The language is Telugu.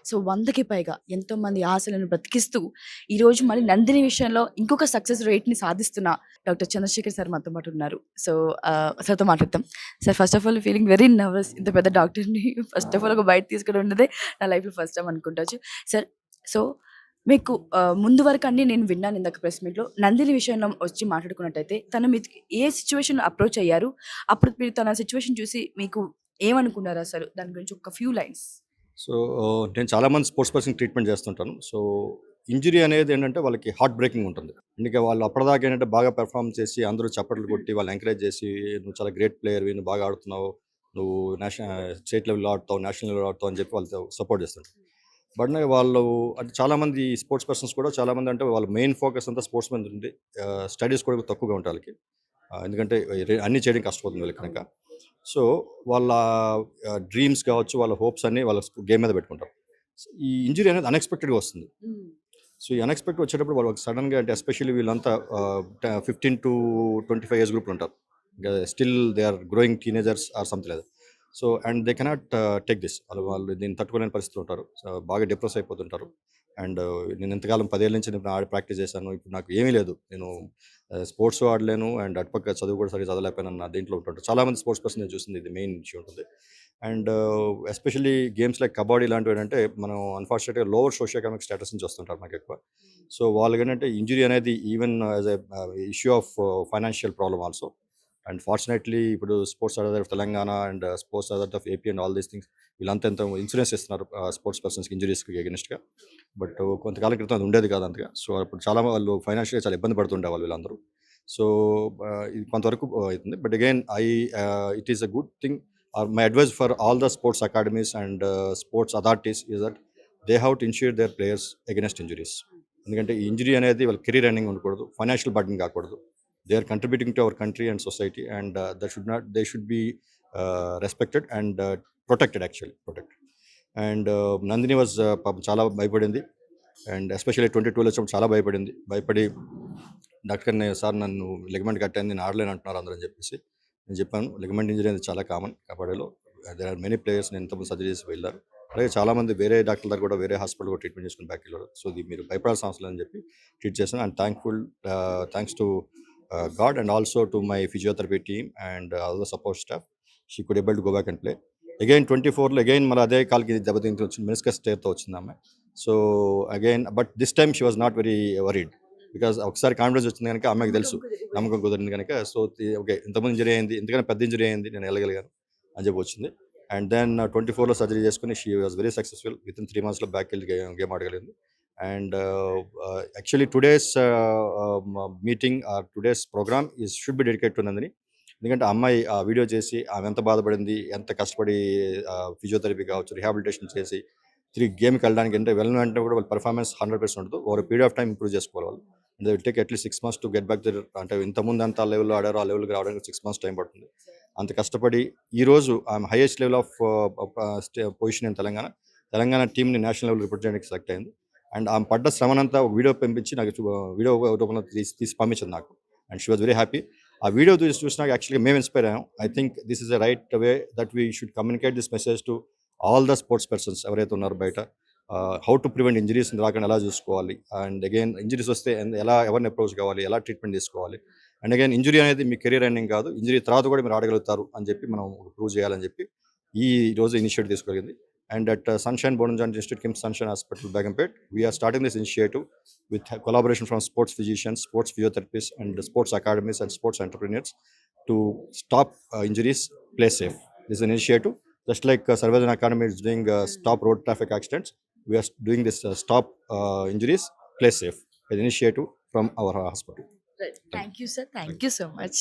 సో 100కి పైగా ఎంతోమంది ఆశలను బ్రతికిస్తూ, ఈరోజు మళ్ళీ నందిని విషయంలో ఇంకొక సక్సెస్ రేట్‌ని సాధిస్తున్న డాక్టర్ చంద్రశేఖర్ సార్ మనతో పాటు ఉన్నారు. సో, సార్‌తో మాట్లాడతాం. Sir first of all feeling very nervous. ఇంత పెద్ద డాక్టర్‌ని ఫస్ట్ ఆఫ్ ఆల్ ఒక బయట తీసుకొని ఉన్నదే నా లైఫ్‌లో ఫస్ట్ టైమ్ అనుకుంటొచ్చు. సార్, సో మీకు ముందు వరకు అన్నీ నేను విన్నాను ఇందాక ప్రెస్ మీట్‌లో. నందిని విషయంలో వచ్చి మాట్లాడుకున్నట్టయితే తను మీకి ఏ సిట్యుయేషన్‌లో అప్రోచ్ అయ్యారు? అప్పుడు మీరు తన సిట్యుయేషన్ చూసి మీకు ఏమనుకున్నారు అసలు? దాని గురించి ఒక ఫ్యూ లైన్స్. సో, నేను చాలామంది స్పోర్ట్స్ పర్సన్‌కి ట్రీట్మెంట్ చేస్తుంటాను. సో, ఇంజరీ అనేది ఏంటంటే వాళ్ళకి హార్ట్ బ్రేకింగ్ ఉంటుంది. అందుకే వాళ్ళు అప్పటిదాకా ఏంటంటే బాగా పెర్ఫార్మ్ చేసి అందరూ చప్పట్లు కొట్టి వాళ్ళని ఎంకరేజ్ చేసి, "నువ్వు చాలా గ్రేట్ ప్లేయర్‌వి, నువ్వు బాగా ఆడుతున్నావు, నువ్వు స్టేట్ లెవెల్‌లో ఆడుతావు, నేషనల్ లెవెల్‌లో ఆడుతావు" అని చెప్పి వాళ్ళతో సపోర్ట్ చేస్తుంటారు. బట్ వాళ్ళు అంటే చాలామంది స్పోర్ట్స్ పర్సన్స్ కూడా చాలామంది అంటే వాళ్ళ మెయిన్ ఫోకస్ అంతా స్పోర్ట్స్ మీద ఉంది. స్టడీస్ కూడా తక్కువగా ఉంటాయి వాళ్ళకి. ఎందుకంటే అన్నీ చేయడం కష్టమవుతుంది వీళ్ళకి కనుక. సో, వాళ్ళ డ్రీమ్స్ కావచ్చు, వాళ్ళ హోప్స్ అన్నీ వాళ్ళ గేమ్ మీద పెట్టుకుంటారు. ఈ ఇంజరీ అనేది అన్‌ఎక్స్‌పెక్టెడ్‌గా వస్తుంది. సో, ఈ అన్‌ఎక్స్‌పెక్టెడ్ వచ్చేటప్పుడు వాళ్ళకి సడెన్‌గా అంటే ఎస్పెషల్లీ వీళ్ళంతా 15-25 ఏజ్ గ్రూప్‌లో ఉంటారు. Still they are growing teenagers or something like that. So, and they cannot take this. వాళ్ళు దీన్ని తట్టుకోలేని పరిస్థితిలో ఉంటారు. సో, బాగా డిప్రెస్ అయిపోతుంటారు. అండ్ నేను ఇంతకాలం 10 ఏళ్ల నుంచి నేను ఆడి ప్రాక్టీస్ చేశాను. ఇప్పుడు నాకు ఏమీ లేదు. నేను స్పోర్ట్స్ ఆడలేను అండ్ అటుపక్క చదువు కూడా సరిగ్గా చదవలేకపోయాను అన్న దీంట్లో ఉంటుంటారు. చాలామంది స్పోర్ట్స్ పర్సన్ నేను చూసింది ఇది మెయిన్ ఇష్యూ ఉంటుంది. And especially games like kabaddi ఇలాంటివి ఏంటంటే మనం అన్‌ఫార్చునేట్‌గా లోవర్ సోషియో ఎకనామిక్ స్టేటస్ నుంచి వస్తుంటారు మనకెక్కువ. సో, వాళ్ళకేంటంటే ఇంజరీ అనేది even as a issue of financial problem also. And ఫార్చునేట్‌లీ ఇప్పుడు sports authority of Telangana and sports authority of AP and all these things వీళ్ళంతా ఎంతో ఇన్సూరెన్స్ ఇస్తున్నారు స్పోర్ట్స్ పర్సన్స్‌కి ఇంజరీస్‌కి ఎగెయిన్స్ట్‌గా. బట్ కొంతకాలం క్రితం అది ఉండేది కాదు అంతగా. సో, అప్పుడు చాలా వాళ్ళు ఫైనాన్షియల్‌గా చాలా ఇబ్బంది పడుతుండేవాళ్ళు వీళ్ళందరూ. సో, ఇది కొంతవరకు అయితుంది. But again it is a good thing. My advice for all the sports academies and sports authorities is that they have to insure their players against injuries. ఎందుకంటే ఈ ఇంజరీ అనేది వాళ్ళ కెరీర్ ఎండింగ్ ఉండకూడదు. ఫైనాన్షియల్ బర్డెన్ కాకూడదు. They are contributing to our country and society and they should be respected and protected actually protected. And Nandini was పాపం చాలా భయపడింది. అండ్ ఎస్పెషల్లీ 22లో వచ్చినప్పుడు చాలా భయపడింది. భయపడి డాక్టర్ సార్ నన్ను లిగమెంట్ కట్టయింది, నేను ఆడలేను అంటున్నారు అందరూ అని చెప్పేసి. నేను చెప్పాను లిగమెంట్ ఇంజరీ అనేది చాలా కామన్ కబడ్డీలో. దేర్ ఆర్ మెనీ ప్లేయర్స్ నేను ఇంతకుముందు సర్జరీ చేసి వెళ్ళారు. అలాగే చాలామంది వేరే డాక్టర్ల దగ్గర కూడా వేరే హాస్పిటల్ కూడా ట్రీట్మెంట్ చేసుకుని బ్యాక్ వెళ్ళారు. సో, ఇది మీరు భయపడాల్సిన అవసరం లేదని చెప్పి ట్రీట్ చేశాను. And thanks to God and also to my physiotherapy team and all the support staff. She could able to go back and play. Again 24లో అగైన్ మళ్ళీ అదే కాలుకి దెబ్బతింటూ వచ్చింది. మెనిస్కస్ టేర్‌తో వచ్చింది ఆమె. So, again but this time she was not very worried. Because ఒకసారి కాన్ఫిడెన్స్ వచ్చింది కనుక ఆమెకు తెలుసు నమ్మకం కుదిరింది కనుక. సో, ఓకే ఇంతకుముందు ఇంజరీ అయింది, ఎందుకంటే పెద్ద ఇంజరీ అయింది, నేను వెళ్ళగలిగాను అని చెప్పి వచ్చింది. అండ్ దెన్ 24లో సర్జరీ చేసుకుని she was very successful. Within 3 మంత్స్‌లో బ్యాక్ వెళ్ళి గేమ్ ఆడగలిగింది. And actually today's meeting or today's programme should be dedicate to Nandini. ఎందుకంటే ఆ అమ్మాయి ఆ వీడియో చేసి ఆమె ఎంత బాధపడింది, ఎంత కష్టపడి ఫిజియోథెరపీ కావచ్చు, రిహాబిలిటేషన్ చేసి తిరిగి గేమ్‌కి వెళ్ళడానికి అంటే వెళ్ళిన వెంటనే కూడా వాళ్ళ పెర్ఫార్మెన్స్ 100% ఉండదు. Over a period of time improve చేసుకోవాలి వాళ్ళు. They will take at least 6 months to get back there అంటే ఇంతకుముందు ఎంత లెవెల్‌లో ఆడారో ఆ లెవెల్‌కి రావడానికి 6 మంత్స్ టైం పడుతుంది. అంత కష్టపడి ఈరోజు ఆమె highest level of position in Telangana. Telangana టీమ్‌ని నేషనల్ లెవెల్ రిప్రజెంట్ చేయడానికి సెలెక్ట్ అయింది. అండ్ ఆమె పడ్డ శ్రమనంతా ఒక వీడియో పంపించి నాకు వీడియో రూపంలో తీసి పంపించింది నాకు. And she was very happy. ఆ వీడియో చూసినాక యాక్చువల్‌గా మేము ఇన్‌స్పైర్ అయ్యాం. I think this is the right way that we should communicate this message to all the sports persons ఎవరైతే ఉన్నారో బయట. హౌ టు ప్రివెంట్ ఇంజరీస్ రాకుండా ఎలా చూసుకోవాలి, అండ్ అగైన్ ఇంజరీస్ వస్తే ఎలా ఎవరిని అప్రోచ్ కావాలి, ఎలా ట్రీట్మెంట్ తీసుకోవాలి. అండ్ అగైన్ ఇంజరీ అనేది మీ కెరీర్ ఎండింగ్ కాదు, ఇంజరీ తర్వాత కూడా మీరు ఆడగలుగుతారు అని చెప్పి మనం ప్రూవ్ చేయాలని చెప్పి ఈ రోజు ఇనిషియేటివ్ తీసుకోగలిగింది. And at Sunshine bone joint institute KIMS Sunshine hospital Begumpet we're starting this initiative with collaboration from sports physicians, sports physiotherapists, and sports academies and sports entrepreneurs to stop injuries, play safe. This is an initiative. Just like Sarvajana Academy is doing stop road traffic accidents, we are doing this stop injuries, play safe. An initiative from our hospital. Thank you, sir. Thank you so much.